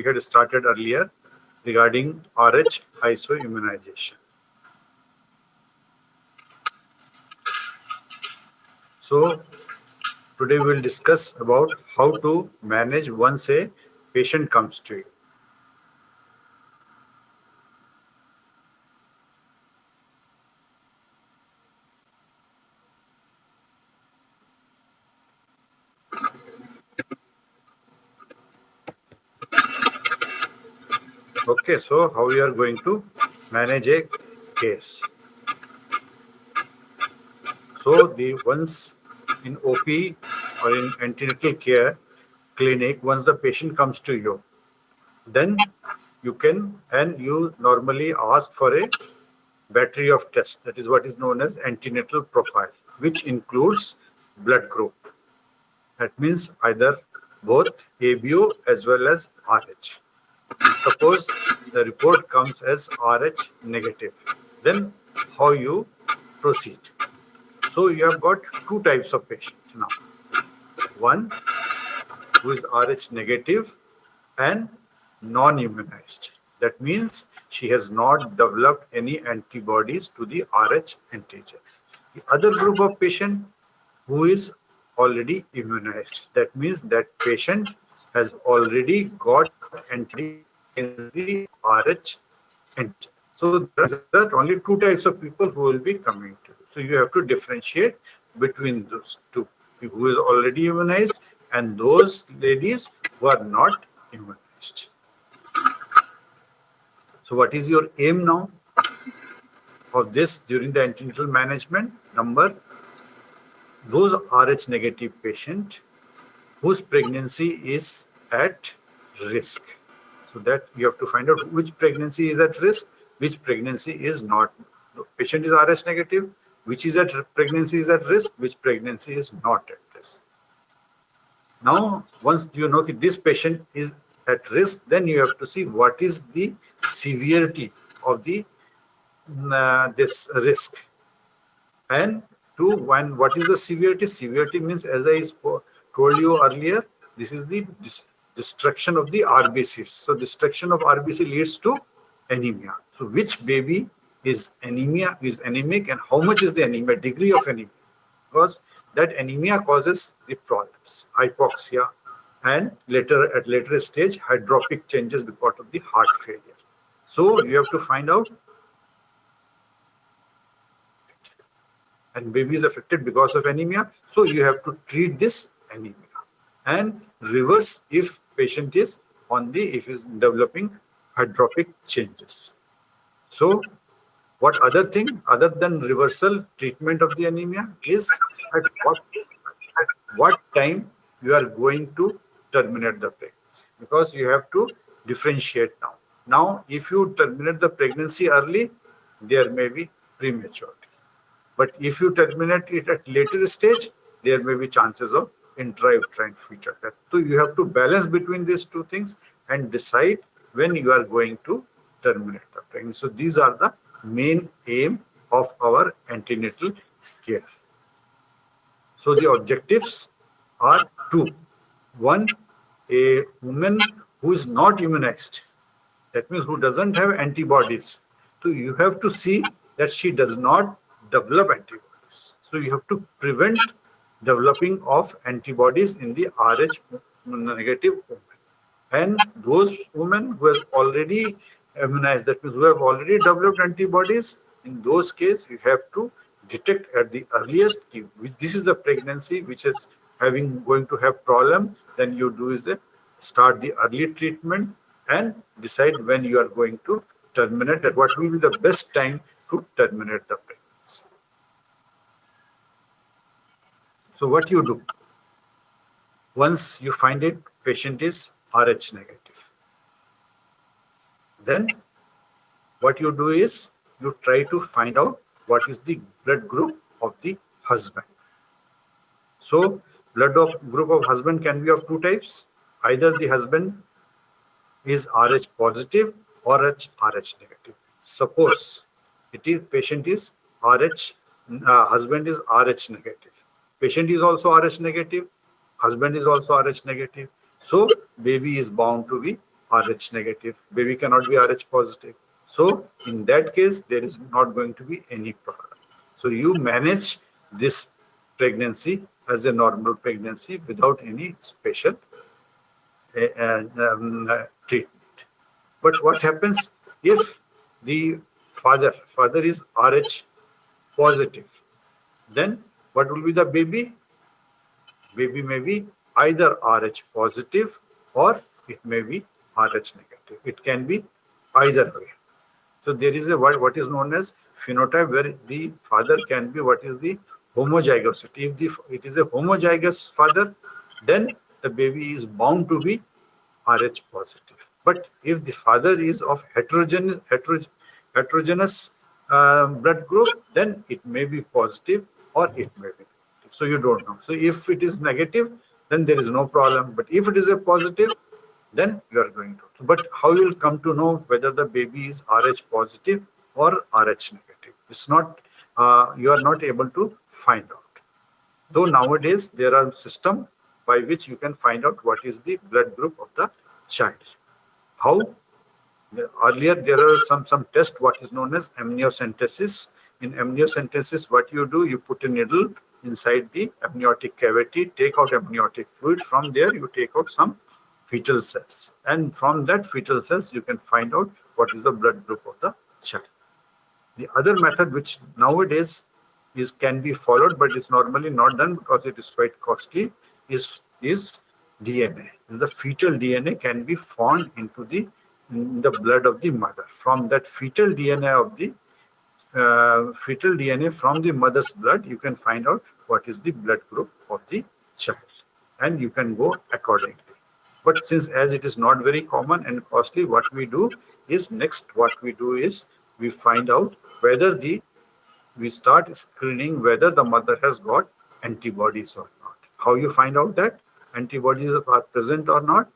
we had started earlier regarding Rh-isoimmunization. So today we will discuss about how to manage once a patient comes to you. Okay, so how we are going to manage a case. So the once in OP or in antenatal care clinic, once the patient comes to you, then you can and you normally ask for a battery of tests. That is what is known as antenatal profile, which includes blood group. That means either both ABO as well as RH. And suppose the report comes as RH negative, then how you proceed? So you have got two types of patients now. One who is Rh negative and non-immunized. That means she has not developed any antibodies to the Rh antigen. The other group of patient who is already immunized. That means that patient has already got antibodies against the Rh antigen. So there are only two types of people who will be coming to you. So you have to differentiate between those two, who is already immunized and those ladies who are not immunized. So what is your aim now of this during the antenatal management? Number, those Rh negative patient whose pregnancy is at risk. So that you have to find out which pregnancy is at risk, which pregnancy is not. The patient is Rh negative, which is at pregnancy is at risk, which pregnancy is not at risk. Now, once you know that this patient is at risk, then you have to see what is the severity of the this risk. And two, one, what is the severity? Severity means, as I told you earlier, this is the destruction of the RBCs. So destruction of RBC leads to anemia. So which baby is anemic, and how much is the anemia, degree of anemia? Because that anemia causes the problems, hypoxia, and at later stage, hydropic changes because of the heart failure. So you have to find out, and baby is affected because of anemia. So you have to treat this anemia and reverse if patient is if is developing hydropic changes. So what other thing other than reversal treatment of the anemia is at what time you are going to terminate the pregnancy, because you have to differentiate now. Now, if you terminate the pregnancy early, there may be prematurity. But if you terminate it at later stage, there may be chances of intrauterine fetal death. So you have to balance between these two things and decide when you are going to terminate the pregnancy. So these are the main aim of our antenatal care. So the objectives are two. One, a woman who is not immunized, that means who doesn't have antibodies. So you have to see that she does not develop antibodies. So you have to prevent developing of antibodies in the Rh negative woman. And those women who has already immunized, that means who have already developed antibodies, in those cases you have to detect at the earliest. This is the pregnancy which is going to have problem. Then you do is start the early treatment and decide when you are going to terminate, at what will be the best time to terminate the pregnancy. So what you do once you find it patient is Rh negative, then what you do is you try to find out what is the blood group of the husband. So group of husband can be of two types. Either the husband is Rh positive or Rh negative. Suppose patient is husband is Rh negative. Patient is also Rh negative. Husband is also Rh negative. So baby is bound to be Rh negative. Baby cannot be Rh positive. So in that case, there is not going to be any problem. So you manage this pregnancy as a normal pregnancy without any special treatment. But what happens if the father is Rh positive? Then what will be the baby? Baby may be either Rh positive or it may be Rh negative. It can be either way. So there is a what is known as phenotype where the father can be what is the homozygosity. If it is a homozygous father, then the baby is bound to be Rh positive. But if the father is of heterogeneous blood group, then it may be positive or it may be negative. So you don't know. So if it is negative, then there is no problem. But if it is a positive, then you are going to. But how you will come to know whether the baby is Rh positive or Rh negative? It's not. You are not able to find out. Though nowadays there are systems by which you can find out what is the blood group of the child. How? Earlier there are some test what is known as amniocentesis. In amniocentesis, what you do, you put a needle inside the amniotic cavity, take out amniotic fluid. From there, you take out some fetal cells, and from that fetal cells, you can find out what is the blood group of the child. The other method, which nowadays can be followed, but is normally not done because it is quite costly, is DNA. The fetal DNA can be found in the blood of the mother. From that fetal DNA from the mother's blood, you can find out what is the blood group of the child, and you can go accordingly. But since as it is not very common and costly, what we do is we find out whether we start screening whether the mother has got antibodies or not. How you find out that antibodies are present or not?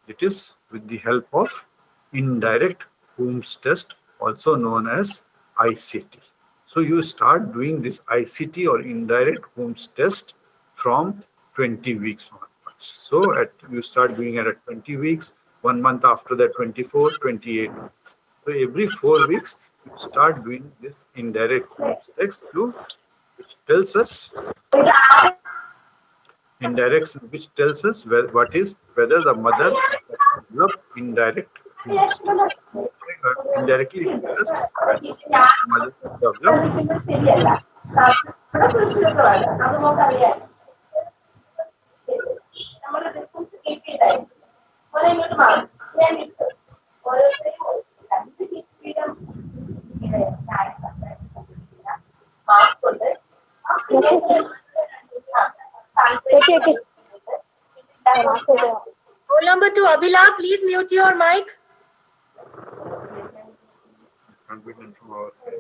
It is with the help of indirect Coombs test, also known as ICT. So you start doing this ICT or indirect Coombs test from 20 weeks onwards. So you start doing it at 20 weeks, 1 month after that 24, 28 weeks. So every 4 weeks, you start doing this indirect Coombs test which tells us whether the mother has developed indirect Coombs test. Indirectly, it tells us whether the mother has developed Okay. Roll number 2, Abhila, please mute your mic. can't be done from our side.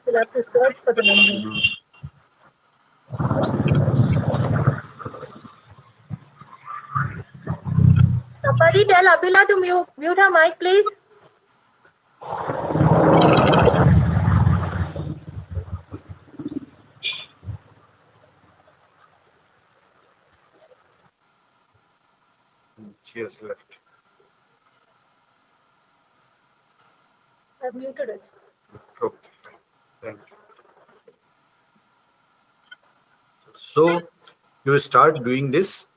You'll have to search for the number. Somebody tell Abhila to mute her mic, please. She has left. I've muted it. Okay, fine. Thank you. So you start doing this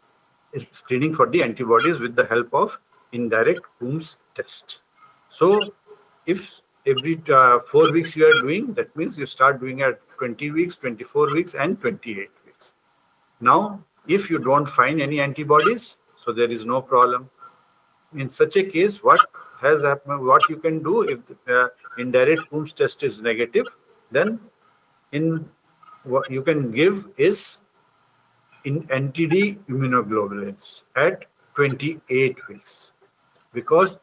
screening for the antibodies with the help of indirect Coombs test. So if every 4 weeks you are doing, that means you start doing at 20 weeks, 24 weeks, and 28 weeks. Now, if you don't find any antibodies, so there is no problem. In such a case, what has happened? What you can do if the indirect Coombs test is negative, then in what you can give is in NTD immunoglobulins at 28 weeks. Because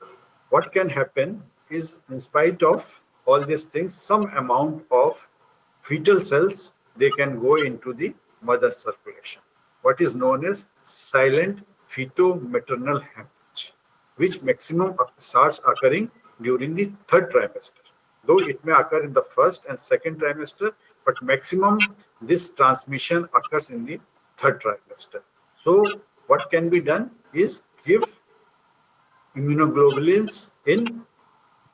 what can happen is, in spite of all these things, some amount of fetal cells they can go into the mother's circulation. What is known as silent feto-maternal hemorrhage, which maximum starts occurring during the third trimester. Though it may occur in the first and second trimester, but maximum this transmission occurs in the third trimester. So what can be done is give immunoglobulins in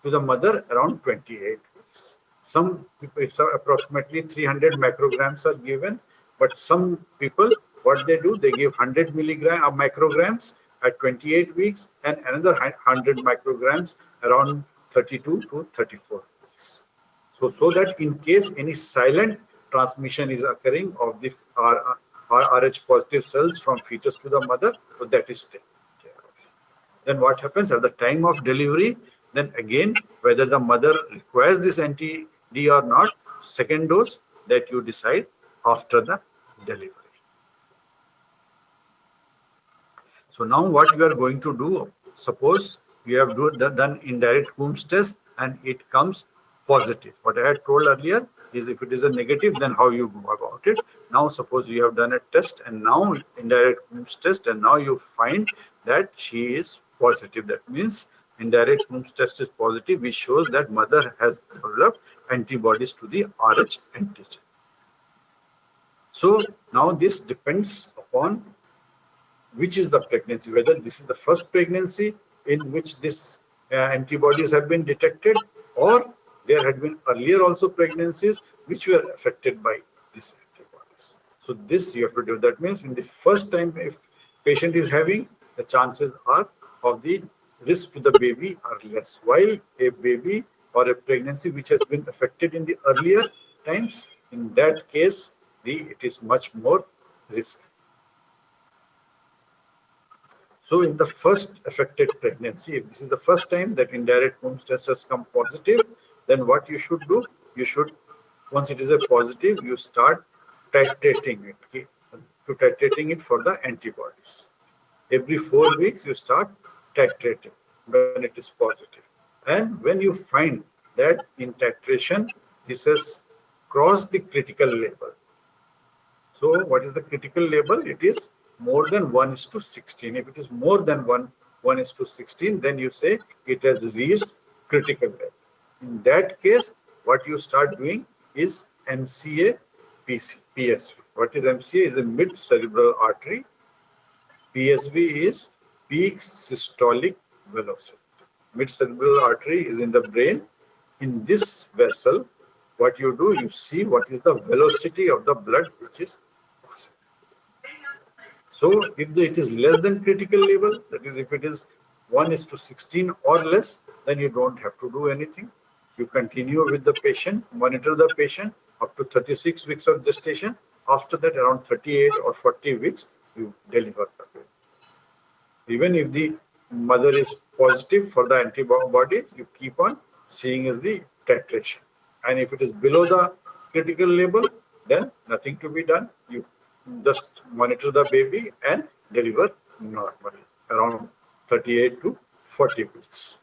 to the mother around 28 weeks. Some people, it's approximately 300 macrograms are given, but some people, what they do, they give 100 milligram micrograms at 28 weeks and another 100 micrograms around 32 to 34 weeks. So that in case any silent transmission is occurring of the Rh positive cells from fetus to the mother, so that is taken care of. Then what happens at the time of delivery? Then again, whether the mother requires this anti-D or not, second dose that you decide after the delivery. So now what you are going to do, suppose you have done indirect Coombs test and it comes positive. What I had told earlier is if it is a negative, then how you go about it. Now suppose you have done a test and now indirect Coombs test and now you find that she is positive. That means indirect Coombs test is positive, which shows that mother has developed antibodies to the Rh antigen. So now this depends upon which is the pregnancy, whether this is the first pregnancy in which this antibodies have been detected, or there had been earlier also pregnancies which were affected by these antibodies. So this you have to do. That means in the first time if patient is having, the chances are of the risk to the baby are less. While a baby or a pregnancy which has been affected in the earlier times, in that case, it is much more risky. So in the first affected pregnancy, if this is the first time that indirect Coombs test has come positive, then what you should do, you should, once it is a positive, you start titrating it, okay, to titrating it for the antibodies. Every 4 weeks, you start titrating when it is positive. And when you find that in titration, this has crossed the critical level, so what is the critical level? It is more than 1:16. If it is more than 1:16, then you say it has reached critical level. In that case, what you start doing is MCA PSV. What is MCA? Is a mid cerebral artery. PSV is peak systolic velocity. Mid cerebral artery is in the brain. In this vessel, what you do, you see what is the velocity of the blood which is passing. So if it is less than critical level, that is if it is 1:16 or less, then you don't have to do anything. You continue with the patient, monitor the patient up to 36 weeks of gestation. After that, around 38 or 40 weeks, you deliver the baby. Even if the mother is positive for the antibodies, you keep on seeing as the titration. And if it is below the critical level, then nothing to be done. You just monitor the baby and deliver normally around 38 to 40 weeks.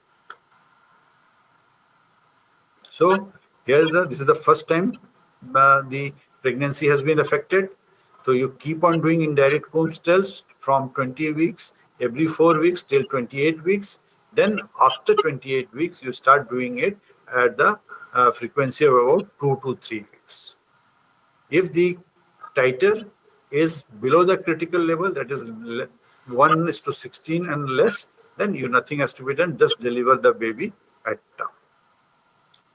So this is the first time the pregnancy has been affected. So you keep on doing indirect Coombs test from 20 weeks, every 4 weeks till 28 weeks. Then after 28 weeks, you start doing it at the frequency of about 2 to 3 weeks. If the titer is below the critical level, that is 1:16 and less, then nothing has to be done. Just deliver the baby at term.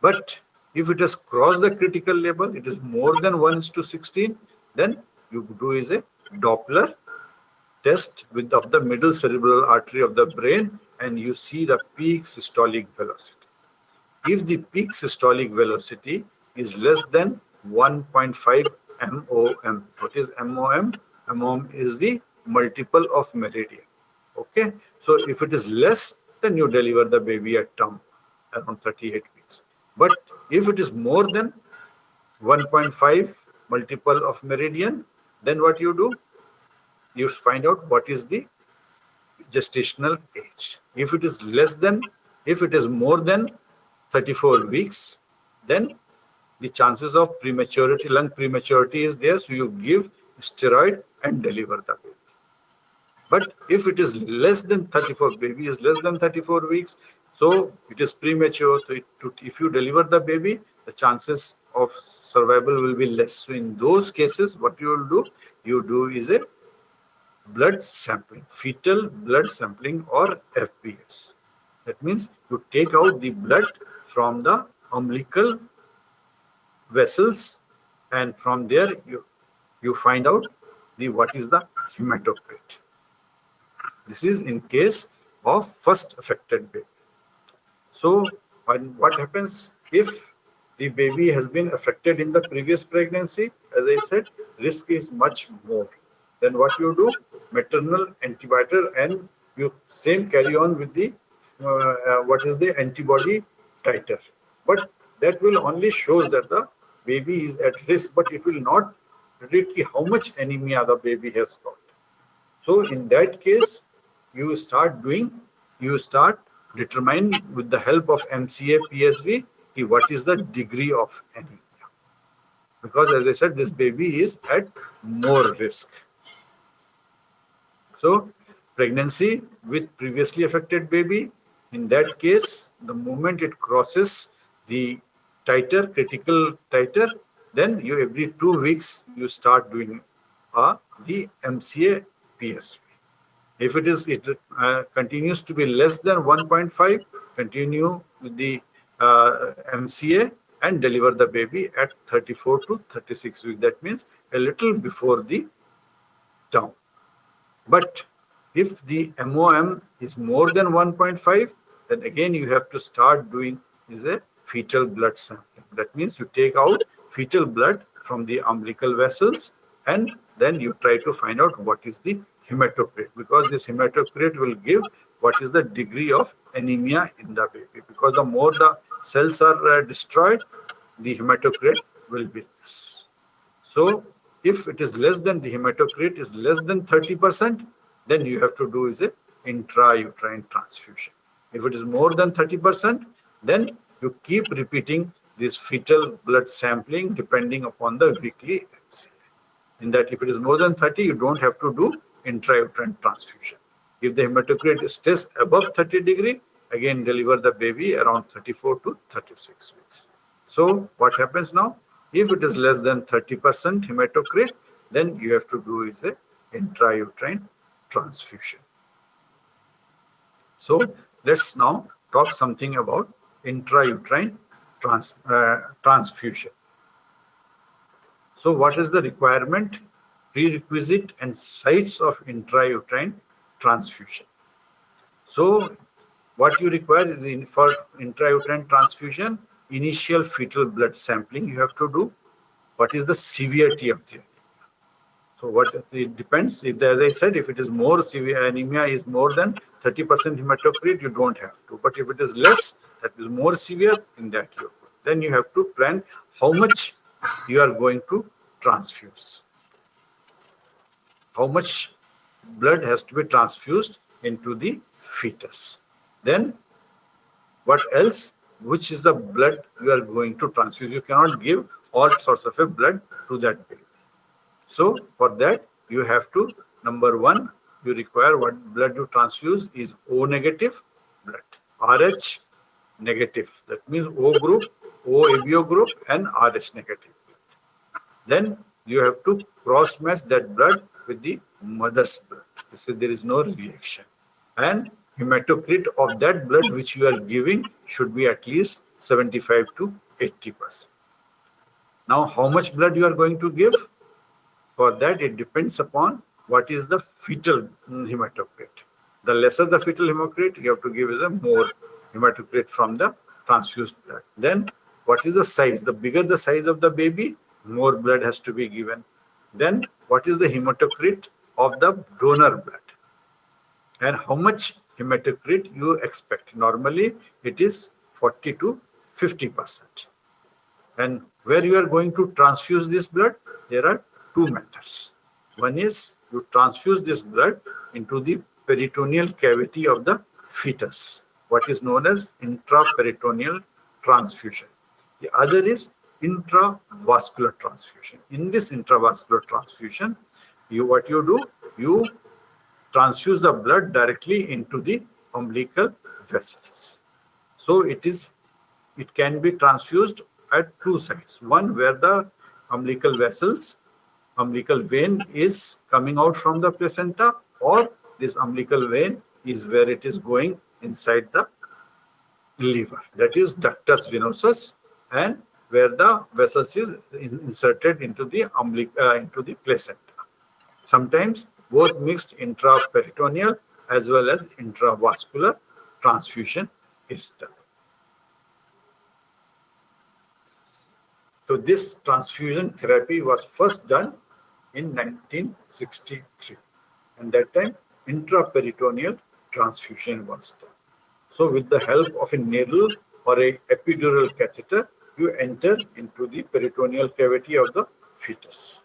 But if it has crossed the critical level, it is more than 1:16, then you do is a Doppler test of the middle cerebral artery of the brain, and you see the peak systolic velocity. If the peak systolic velocity is less than 1.5 MOM, what is MOM? MOM is the multiple of meridian. Okay, so if it is less, then you deliver the baby at term around 38 weeks. But if it is more than 1.5 multiple of meridian, then what you do? You find out what is the gestational age. If it is less than, if it is more than 34 weeks, then the chances of prematurity, lung prematurity is there, so you give steroid and deliver the baby. But if it is less than 34, baby is less than 34 weeks, so it is premature. So if you deliver the baby, the chances of survival will be less. So in those cases, what you will do? You do is a blood sampling, fetal blood sampling, or FPS. That means you take out the blood from the umbilical vessels, and from there you find out what is the hematocrit. This is in case of first affected baby. So what happens if the baby has been affected in the previous pregnancy? As I said, risk is much more. Then what you do? Maternal antibiotic, and you same carry on with the what is the antibody titer. But that will only shows that the baby is at risk, but it will not predict how much anemia the baby has got. So in that case, you start determine with the help of MCA PSV what is the degree of anemia. Because as I said, this baby is at more risk. So pregnancy with previously affected baby, in that case, the moment it crosses the critical titer, then you every 2 weeks you start doing the MCA PSV. If it continues to be less than 1.5, continue with the MCA and deliver the baby at 34 to 36 weeks. That means a little before the term. But if the MOM is more than 1.5, then again you have to start doing is a fetal blood sampling. That means you take out fetal blood from the umbilical vessels, and then you try to find out what is the hematocrit, because this hematocrit will give what is the degree of anemia in the baby. Because the more the cells are destroyed, the hematocrit will be less. So if it is less than, the hematocrit is less than 30%, then you have to do is a intrauterine transfusion. If it is more than 30%, then you keep repeating this fetal blood sampling depending upon the weekly MCA. In that, if it is more than 30, you don't have to do intrauterine transfusion. If the hematocrit stays above 30 degree, again deliver the baby around 34 to 36 weeks. So what happens now? If it is less than 30% hematocrit, then you have to do is a intrauterine transfusion. So let's now talk something about intrauterine transfusion. So what is the requirement, prerequisite, and sites of intrauterine transfusion? So what you require is for intrauterine transfusion, initial fetal blood sampling you have to do. What is the severity of the anemia? So what it depends. If, as I said, if it is more severe, anemia is more than 30% hematocrit, you don't have to. But if it is less, that is more severe, in that you then you have to plan how much you are going to transfuse. How much blood has to be transfused into the fetus. Then what else? Which is the blood you are going to transfuse? You cannot give all sorts of a blood to that baby. So for that, you have to, number one, you require what blood you transfuse is O negative blood, RH negative. That means O group, O ABO group, and RH negative blood. Then you have to cross match that blood with the mother's blood. So there is no reaction. And hematocrit of that blood which you are giving should be at least 75 to 80%. Now, how much blood you are going to give? For that, it depends upon what is the fetal hematocrit. The lesser the fetal hematocrit, you have to give is a more hematocrit from the transfused blood. Then, what is the size? The bigger the size of the baby, more blood has to be given. Then, what is the hematocrit of the donor blood? And how much hematocrit you expect? Normally, it is 40 to 50%. And where you are going to transfuse this blood, there are two methods. One is you transfuse this blood into the peritoneal cavity of the fetus, what is known as intraperitoneal transfusion. The other is intravascular transfusion. In this intravascular transfusion, what you do, you transfuse the blood directly into the umbilical vessels. So it can be transfused at two sites. One where the umbilical vessels, umbilical vein is coming out from the placenta, or this umbilical vein is where it is going inside the liver. That is ductus venosus, and where the vessels is inserted into the into the placenta. Sometimes both mixed intraperitoneal as well as intravascular transfusion is done. So this transfusion therapy was first done in 1963, and that time intraperitoneal transfusion was done. So with the help of a needle or a epidural catheter, you enter into the peritoneal cavity of the fetus,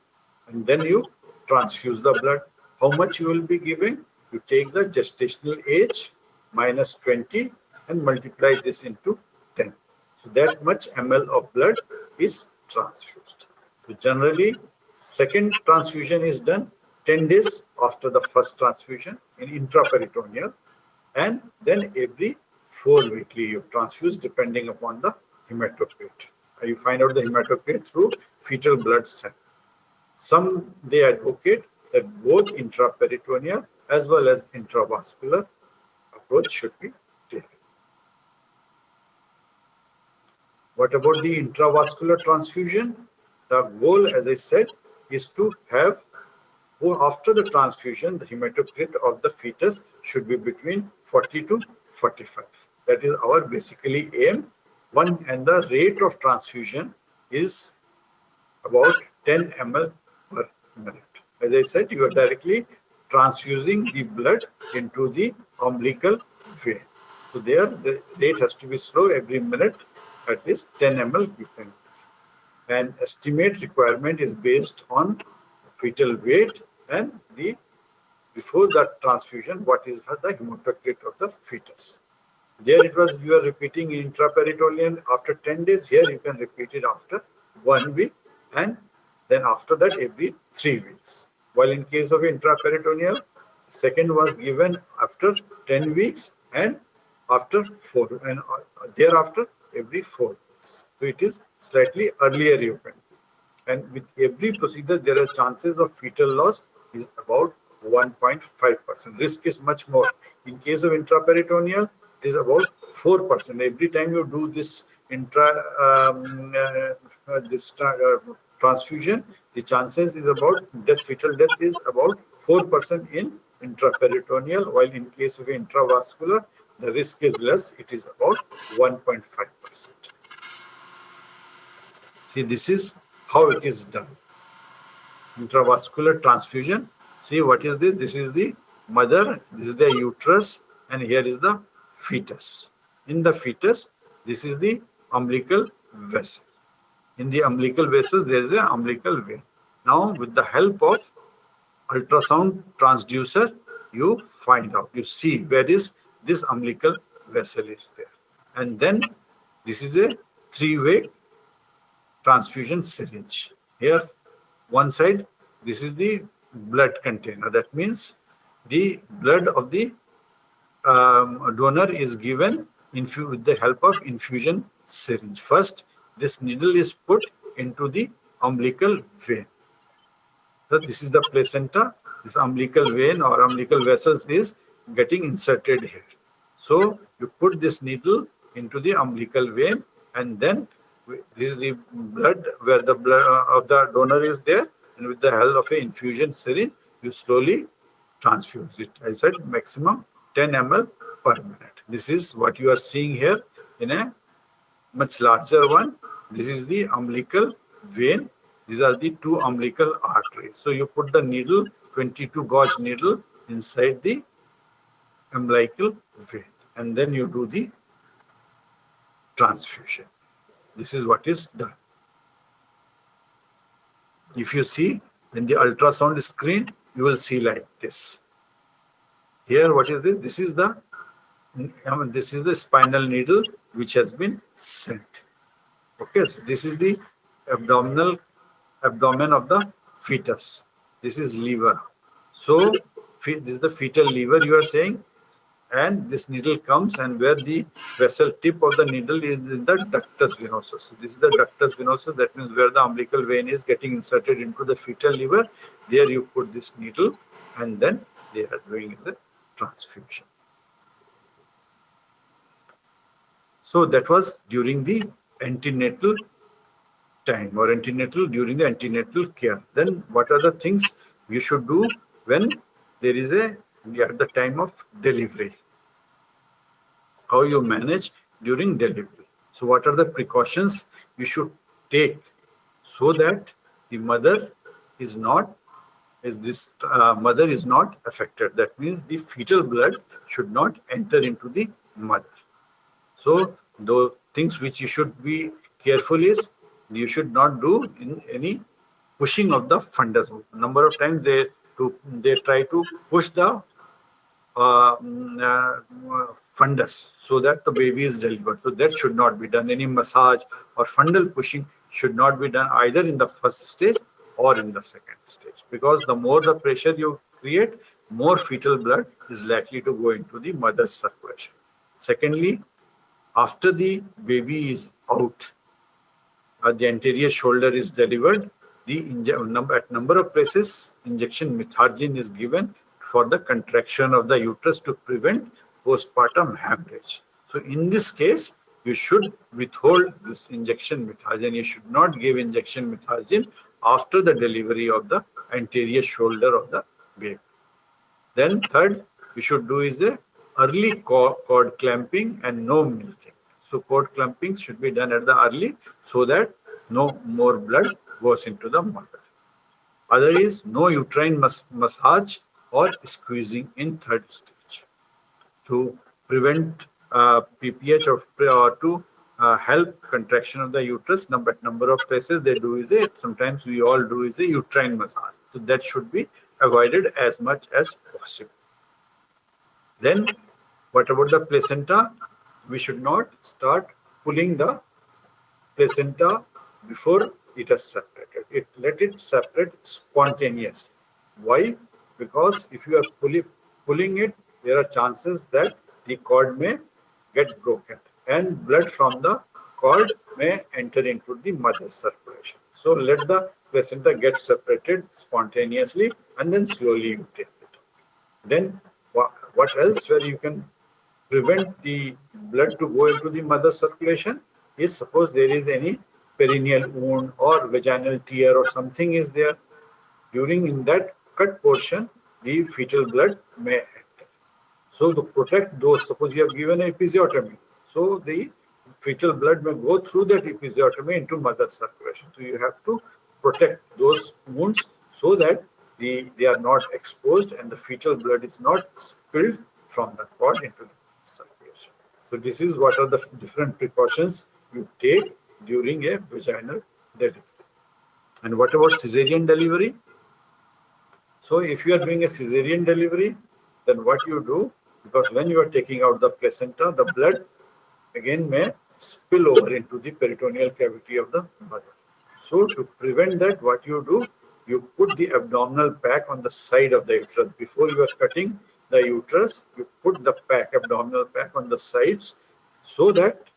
and then you transfuse the blood. How much you will be giving? You take the gestational age minus 20 and multiply this into 10. So that much ml of blood is transfused. So generally, second transfusion is done 10 days after the first transfusion in intraperitoneal, and then every 4 weekly you transfuse depending upon the hematocrit. You find out the hematocrit through fetal blood sample. Some they advocate that both intraperitoneal as well as intravascular approach should be taken. What about the intravascular transfusion? The goal, as I said, is to have, after the transfusion, the hematocrit of the fetus should be between 40 to 45. That is our basically aim. And the rate of transfusion is about 10 ml per minute. As I said, you are directly transfusing the blood into the umbilical vein. So there, the rate has to be slow. Every minute, at least 10 ml you can give. And estimate requirement is based on fetal weight and the before that transfusion, what is the hematocrit of the fetus. There it was, you are repeating intraperitoneal after 10 days. Here you can repeat it after 1 week, and then after that every 3 weeks. While in case of intraperitoneal, second was given after 10 weeks and after 4, and thereafter every 4 weeks. So it is slightly earlier you can. And with every procedure, there are chances of fetal loss is about 1.5%. Risk is much more. In case of intraperitoneal, it is about 4%. Every time you do this transfusion, the chances is about fetal death is about 4% in intraperitoneal, while in case of intravascular, the risk is less. It is about 1.5%. See, this is how it is done. Intravascular transfusion. See, what is this? This is the mother, this is the uterus, and here is the fetus. In the fetus, this is the umbilical vessel. In the umbilical vessels, there is an umbilical vein. Now, with the help of ultrasound transducer, you find out, you see where is this umbilical vessel is there. And then this is a three-way transfusion syringe. Here, one side, this is the blood container. That means the blood of the donor is given with the help of infusion syringe. First, this needle is put into the umbilical vein. So this is the placenta. This umbilical vein or umbilical vessels is getting inserted here. So you put this needle into the umbilical vein, and then this is the blood where the blood of the donor is there, and with the help of an infusion syringe, you slowly transfuse it. I said maximum 10 ml per minute. This is what you are seeing here in a much larger one. This is the umbilical vein. These are the two umbilical arteries. So you put the needle, 22 gauge needle, inside the umbilical vein, and then you do the transfusion. This is what is done. If you see in the ultrasound screen, you will see like this. Here, what is this? This is the spinal needle which has been sent. Okay, so this is the abdomen of the fetus. This is liver. So this is the fetal liver you are saying, and this needle comes, and where the vessel tip of the needle is in the ductus venosus. So this is the ductus venosus. That means where the umbilical vein is getting inserted into the fetal liver. There you put this needle, and then they are doing the transfusion. So that was during the antenatal time or antenatal during the antenatal care. Then what are the things you should do when there is at the time of delivery? How you manage during delivery. So what are the precautions you should take so that the mother is not mother is not affected. That means the fetal blood should not enter into the mother. So the things which you should be careful is you should not do in any pushing of the fundus. Number of times they try to push the fundus so that the baby is delivered. So that should not be done. Any massage or fundal pushing should not be done either in the first stage or in the second stage, because the more the pressure you create, more fetal blood is likely to go into the mother's circulation. Secondly, after the baby is out, the anterior shoulder is delivered, at number of places, injection methargine is given for the contraction of the uterus to prevent postpartum hemorrhage. So in this case, you should withhold this injection methargine. You should not give injection methargine after the delivery of the anterior shoulder of the baby. Then third, you should do is a early cord clamping and no milking. So cord clamping should be done at the early so that no more blood goes into the mother. Other is no uterine massage or squeezing in third stage to prevent PPH or to help contraction of the uterus. Number of places they do is sometimes we all do is a uterine massage. So that should be avoided as much as possible. Then, what about the placenta? We should not start pulling the placenta before it is separated. Let it separate spontaneously. Why? Because if you are pulling it, there are chances that the cord may get broken and blood from the cord may enter into the mother's circulation. So let the placenta get separated spontaneously and then slowly you take it. Then what else where you can prevent the blood to go into the mother circulation is, suppose there is any perineal wound or vaginal tear or something is there. During in that cut portion, the fetal blood may enter. So to protect those, suppose you have given an episiotomy, so the fetal blood may go through that episiotomy into mother circulation. So you have to protect those wounds so that they are not exposed and the fetal blood is not spilled from the cord into the circulation. So this is what are the different precautions you take during a vaginal delivery. And what about cesarean delivery? So if you are doing a cesarean delivery, then what you do, because when you are taking out the placenta, the blood again may spill over into the peritoneal cavity of the mother. So to prevent that, what you do, you put the abdominal pack on the side of the uterus. Before you are cutting the uterus, you put the abdominal pack on the sides so that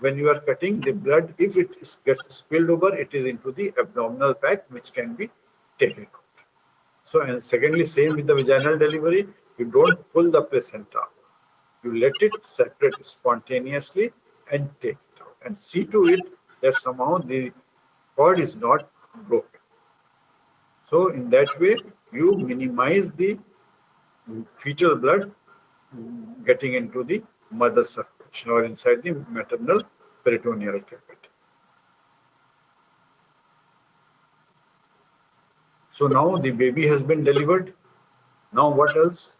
when you are cutting the blood, if it gets spilled over, it is into the abdominal pack which can be taken out. So, and secondly, same with the vaginal delivery, you don't pull the placenta. You let it separate spontaneously and take it out. And see to it that somehow the cord is not broken. So, in that way, you minimize the fetal blood getting into the mother's circulation or inside the maternal peritoneal cavity. So now the baby has been delivered. Now what else?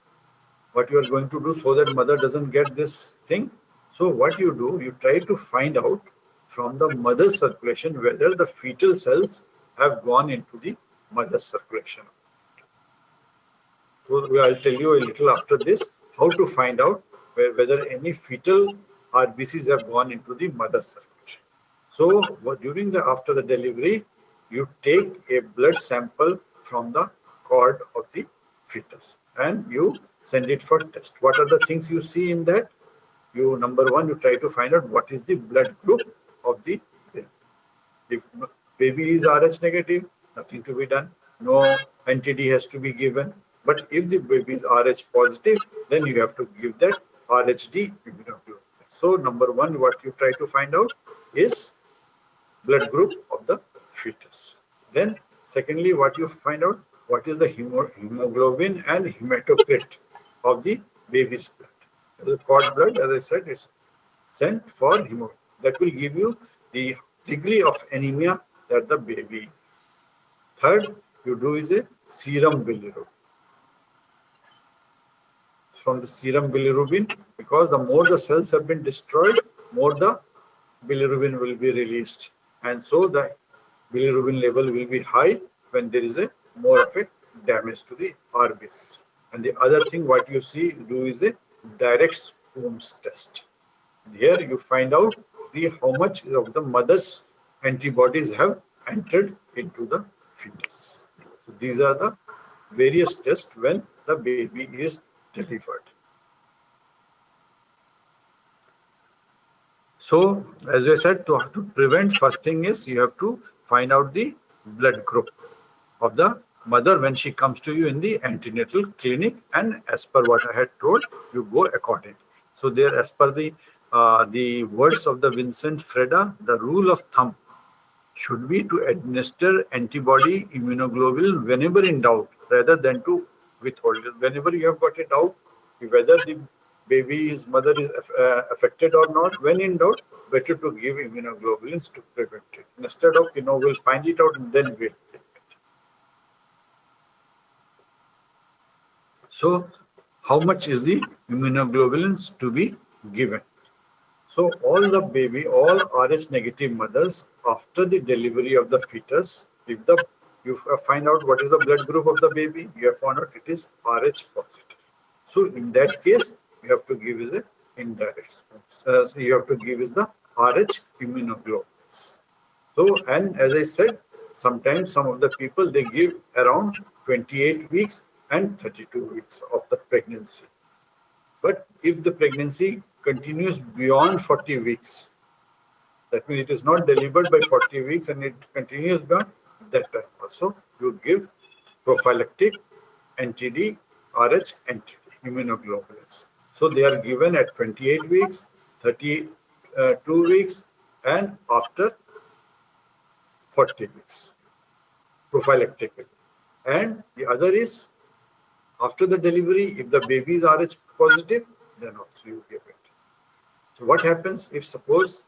What you are going to do so that mother doesn't get this thing? So what you do, you try to find out from the mother's circulation whether the fetal cells have gone into the mother's circulation. So I'll tell you a little after this how to find out whether any fetal RBCs have gone into the mother's circulation. So during the after the delivery, you take a blood sample from the cord of the fetus and you send it for test. What are the things you see in that? You number one, you try to find out what is the blood group of the baby. If baby is Rh negative, nothing to be done. No NTD has to be given. But if the baby is Rh positive, then you have to give that RHD immunoglobulin. So number one, what you try to find out is blood group of the fetus. Then secondly, what you find out, what is the hemoglobin and hematocrit of the baby's blood. The cord blood, as I said, is sent for hemoglobin. That will give you the degree of anemia that the baby is. Third, you do is a serum bilirubin. From the serum bilirubin, because the more the cells have been destroyed, more the bilirubin will be released. And so the bilirubin level will be high when there is a more of a damage to the RBCs. And the other thing what you do is a direct Scomes test. Here you find out how much of the mother's antibodies have entered into the fetus. So these are the various tests when the baby is delivered. So as I said, to prevent, first thing is you have to find out the blood group of the mother when she comes to you in the antenatal clinic, and as per what I had told, you go accordingly. So there, as per the words of the Vincent Freda, the rule of thumb should be to administer antibody immunoglobulin whenever in doubt, rather than to withhold it. Whenever you have got a doubt whether the baby's mother is affected or not, when in doubt, better to give immunoglobulins to prevent it. Instead of, we'll find it out and then we'll take it. So, how much is the immunoglobulins to be given? So all Rh negative mothers, after the delivery of the fetus, if you find out what is the blood group of the baby, you have found out it is Rh positive. So in that case, you have to give is a indirect. So you have to give is the Rh immunoglobulins. So, and as I said, sometimes some of the people, they give around 28 weeks and 32 weeks of the pregnancy. But if the pregnancy continues beyond 40 weeks, that means it is not delivered by 40 weeks and it continues beyond that time also, you give prophylactic NTD, Rh, NTD, immunoglobulins. So they are given at 28 weeks, 32 weeks, and after 40 weeks, prophylactic. And the other is, after the delivery, if the baby is Rh positive, then also you give it. So what happens if suppose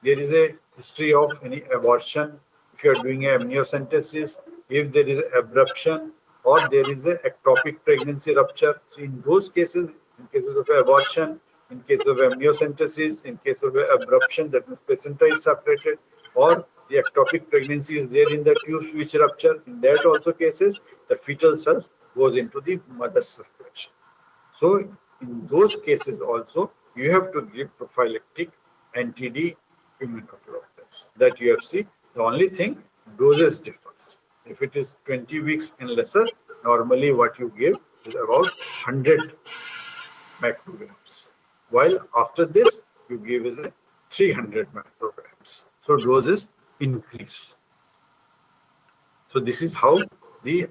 there is a history of any abortion, if you are doing a amniocentesis, if there is abruption or there is a ectopic pregnancy rupture. So in those cases, in cases of abortion, in case of amniocentesis, in case of abruption, that means placenta is separated, or the ectopic pregnancy is there in the tubes which rupture, in that also cases, the fetal cells goes into the mother's circulation. So in those cases also, you have to give prophylactic NTD immunoglobulins that you have seen. The only thing, doses differs. If it is 20 weeks and lesser, normally what you give is about 100 micrograms. While after this, you give is a 300 micrograms. So doses increase. So this is how the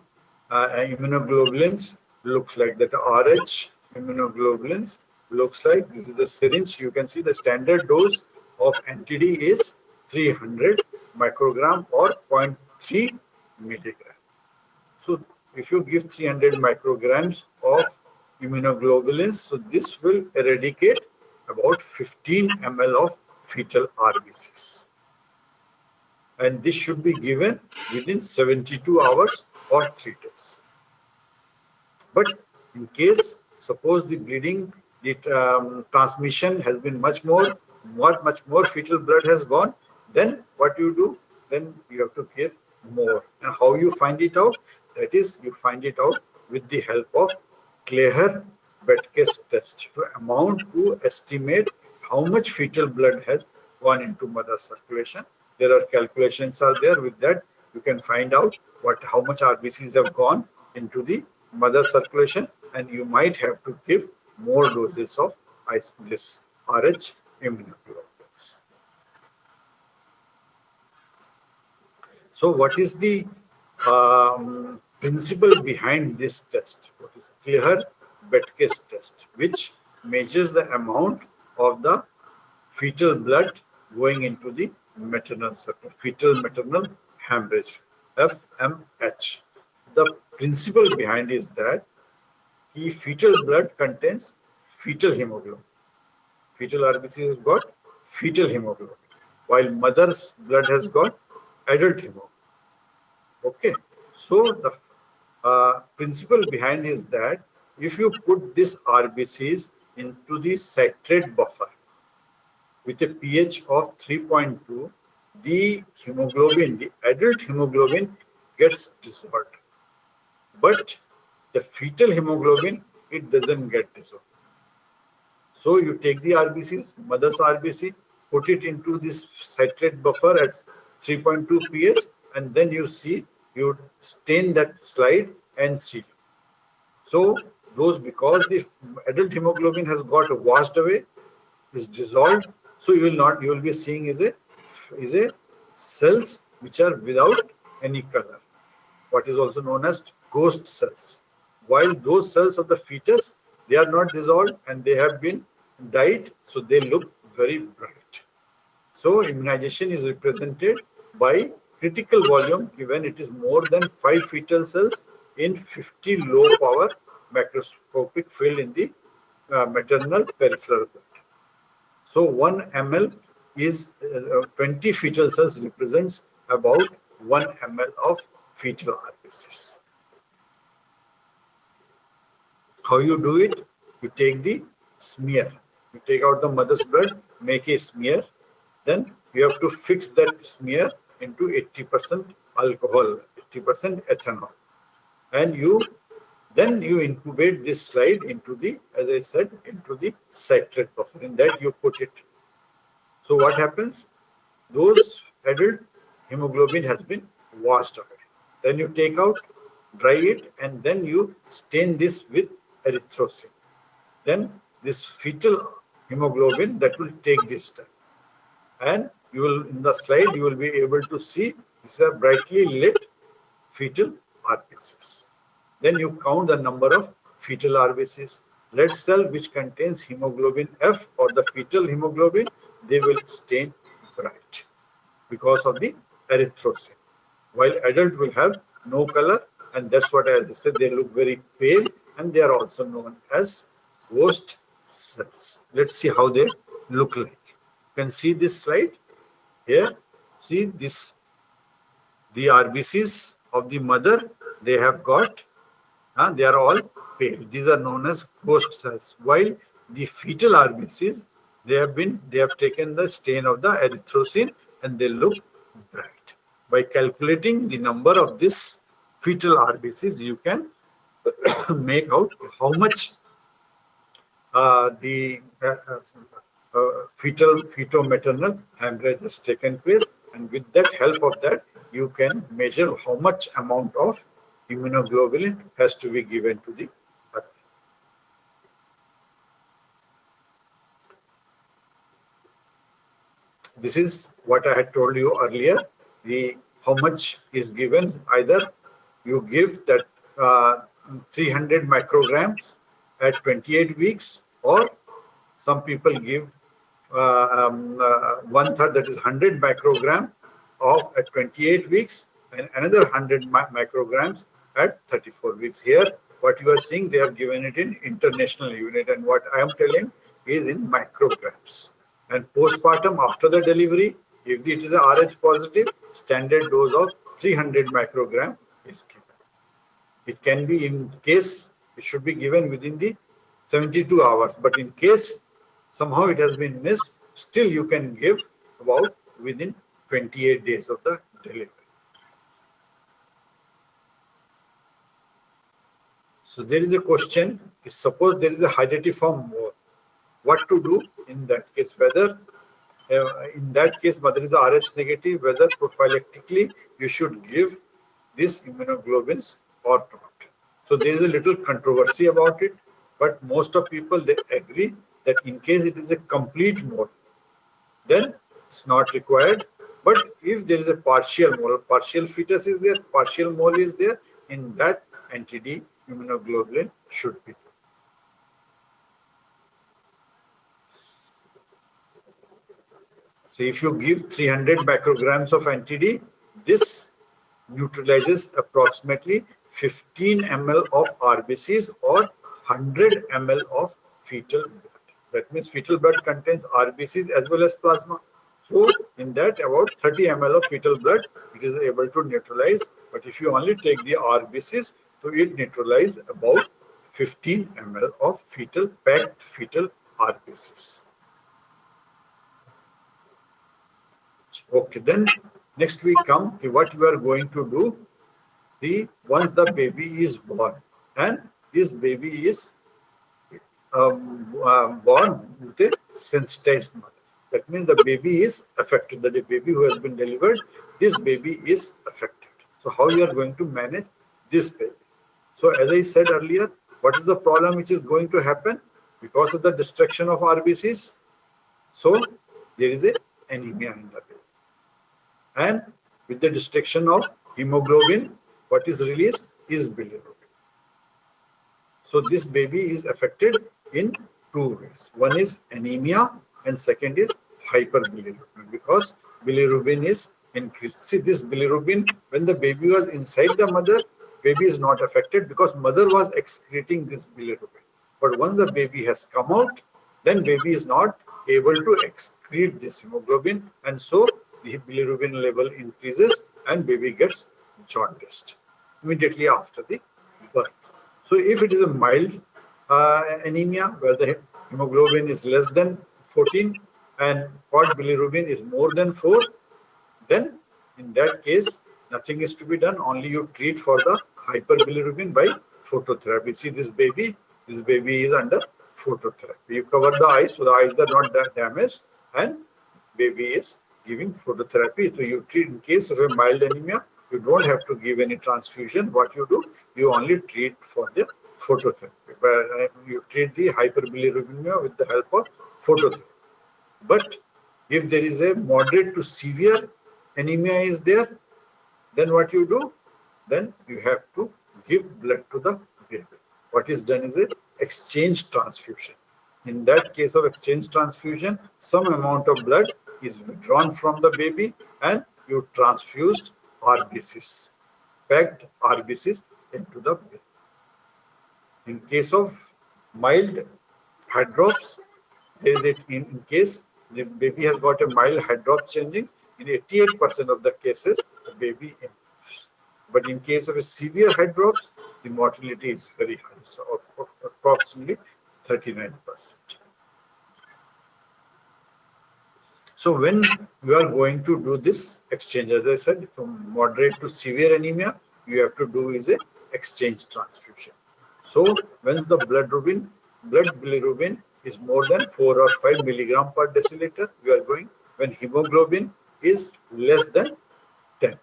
immunoglobulins looks like. That Rh immunoglobulins looks like. This is the syringe. You can see the standard dose of NTD is 300 microgram or 0.3 milligram. So if you give 300 micrograms of immunoglobulins, so this will eradicate about 15 ml of fetal RBCs. And this should be given within 72 hours or 3 days. But in case, suppose the bleeding, the transmission has been much more fetal blood has gone, then what you do? Then you have to give more. And how you find it out? That is, you find it out with the help of Kleihauer-Betke's test to estimate how much fetal blood has gone into mother circulation. There are calculations are there. With that, you can find out how much RBCs have gone into the mother circulation, and you might have to give more doses of this Rh immunoglobulins. So, what is the principle behind this test? What is Kleihauer-Betke's test, which measures the amount of the fetal blood going into the maternal circle, fetal maternal hemorrhage, FMH. The principle behind is that the fetal blood contains fetal hemoglobin. Fetal RBC has got fetal hemoglobin, while mother's blood has got adult hemoglobin. Okay, so the principle behind is that if you put this RBCs into the citrate buffer with a pH of 3.2, the hemoglobin, the adult hemoglobin gets dissolved. But the fetal hemoglobin, it doesn't get dissolved. So you take the RBCs, mother's RBC, put it into this citrate buffer at 3.2 pH, and then you stain that slide and see. So because the adult hemoglobin has got washed away, is dissolved, so you will be seeing is a cells which are without any color, what is also known as ghost cells. While those cells of the fetus, they are not dissolved and they have been dyed, so they look very bright. So immunization is represented by critical volume given it is more than 5 fetal cells in 50 low power macroscopic field in the maternal peripheral blood. So 1 ml is 20 fetal cells represents about 1 ml of fetal RBCs. How you do it? You take the smear. You take out the mother's blood, make a smear. Then you have to fix that smear into 80% alcohol, 80% ethanol. And then you incubate this slide into the, as I said, into the citrate buffer. In that you put it. So what happens? Those adult hemoglobin has been washed away. Then you take out, dry it, and then you stain this with erythrocin. Then this fetal hemoglobin that will take this time. And you will, in the slide, you will be able to see these are brightly lit fetal RBCs. Then you count the number of fetal RBCs. Red cell which contains hemoglobin F or the fetal hemoglobin, they will stain bright because of the erythrocin. While adult will have no color, and that's what, as I said, they look very pale, and they are also known as ghost cells. Let's see how they look like. You can see this slide here. See this, the RBCs of the mother, they have got, they are all pale. These are known as ghost cells. While the fetal RBCs, they have taken the stain of the erythrocin and they look bright. By calculating the number of this fetal RBCs, you can make out how much the feto-maternal hemorrhage has taken place, and with that help of that, you can measure how much amount of immunoglobulin has to be given to the mother. This is what I had told you earlier. How much is given? Either you give that 300 micrograms at 28 weeks, or some people give one third, that is 100 microgram of at 28 weeks, and another 100 micrograms at 34 weeks. Here, what you are seeing, they have given it in international unit, and what I am telling is in micrograms. And postpartum, after the delivery, if it is a Rh positive, standard dose of 300 microgram is given. It can be, in case, it should be given within the 72 hours, but in case somehow it has been missed, still you can give about within 28 days of the delivery. So there is a question, suppose there is a hydatiform mole, what to do in that case? Whether in that case mother is RS negative, whether prophylactically you should give these immunoglobulins or not. So there is a little controversy about it, but most of people they agree that in case it is a complete mole, then it's not required. But if there is a partial mole, partial fetus is there, partial mole is there, in that anti-D immunoglobulin should be there. So if you give 300 micrograms of anti-D, this neutralizes approximately 15 ml of RBCs or 100 ml of fetal blood. That means fetal blood contains RBCs as well as plasma. So in that about 30 ml of fetal blood it is able to neutralize. But if you only take the RBCs, so it neutralizes about 15 ml of packed fetal RBCs. Okay, then next we come to what you are going to do. Once the baby is born, and this baby is born with a sensitized mother. That means the baby is affected. The baby who has been delivered, this baby is affected. So how you are going to manage this baby? So as I said earlier, what is the problem which is going to happen because of the destruction of RBCs? So there is a anemia in the baby. And with the destruction of hemoglobin, what is released is bilirubin. So this baby is affected in two ways. One is anemia and second is hyperbilirubin, because bilirubin is increased. See, this bilirubin, when the baby was inside the mother, baby is not affected because mother was excreting this bilirubin. But once the baby has come out, then baby is not able to excrete this hemoglobin, and so the bilirubin level increases and baby gets jaundiced immediately after the birth. So if it is a mild anemia where the hemoglobin is less than 14 and cord bilirubin is more than 4, then in that case nothing is to be done. Only you treat for the hyperbilirubin by phototherapy. See, this baby is under phototherapy. You cover the eyes so the eyes are not damaged, and baby is giving phototherapy. So you treat in case of a mild anemia. You don't have to give any transfusion. What you do, you only treat for the phototherapy. Where you treat the hyperbilirubinemia with the help of phototherapy. But if there is a moderate to severe anemia is there, then what you do? Then you have to give blood to the baby. What is done is a exchange transfusion. In that case of exchange transfusion, some amount of blood is withdrawn from the baby and you transfused RBCs, packed RBCs into the baby. In case of mild head drops, there is in case the baby has got a mild head drop changing, in 88% of the cases, the baby improves. But in case of a severe head drops, the mortality is very high, so approximately 39%. So when you are going to do this exchange, as I said, from moderate to severe anemia, you have to do is a exchange transfusion. So once the blood bilirubin is more than 4 or 5 milligram per deciliter, you are going. When hemoglobin is less than 10,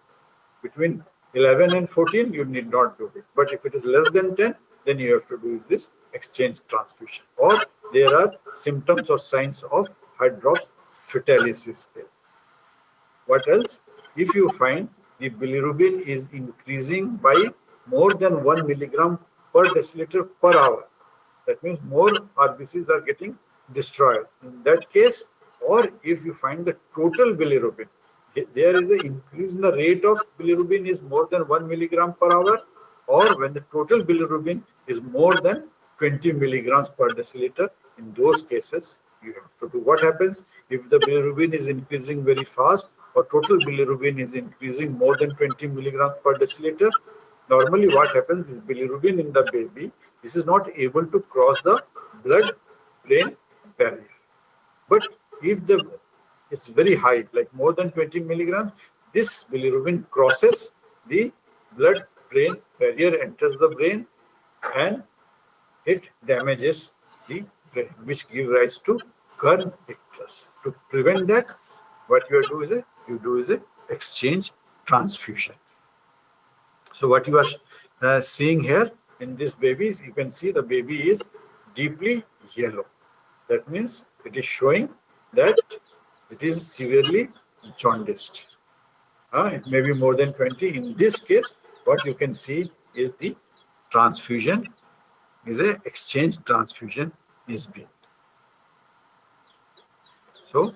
between 11 and 14, you need not do it. But if it is less than 10, then you have to do this exchange transfusion. Or there are symptoms or signs of heart drops fetalis is there. What else? If you find the bilirubin is increasing by more than 1 milligram per deciliter per hour, that means more RBCs are getting destroyed. In that case, or if you find the total bilirubin, there is an increase in the rate of bilirubin is more than 1 milligram per hour, or when the total bilirubin is more than 20 milligrams per deciliter, in those cases, you have to do. What happens if the bilirubin is increasing very fast or total bilirubin is increasing more than 20 milligrams per deciliter? Normally what happens is bilirubin in the baby, this is not able to cross the blood-brain barrier. But if it's very high, like more than 20 milligrams, this bilirubin crosses the blood-brain barrier, enters the brain, and it damages the brain, which give rise to current ictus. To prevent that, what you do is a exchange transfusion. So what you are seeing here in this baby, you can see the baby is deeply yellow. That means it is showing that it is severely jaundiced. It may be more than 20. In this case, what you can see is the transfusion is a exchange transfusion is being. So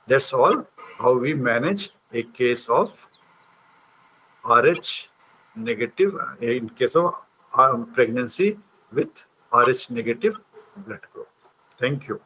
that's all how we manage a case of Rh negative in case of pregnancy with Rh negative blood group. Thank you.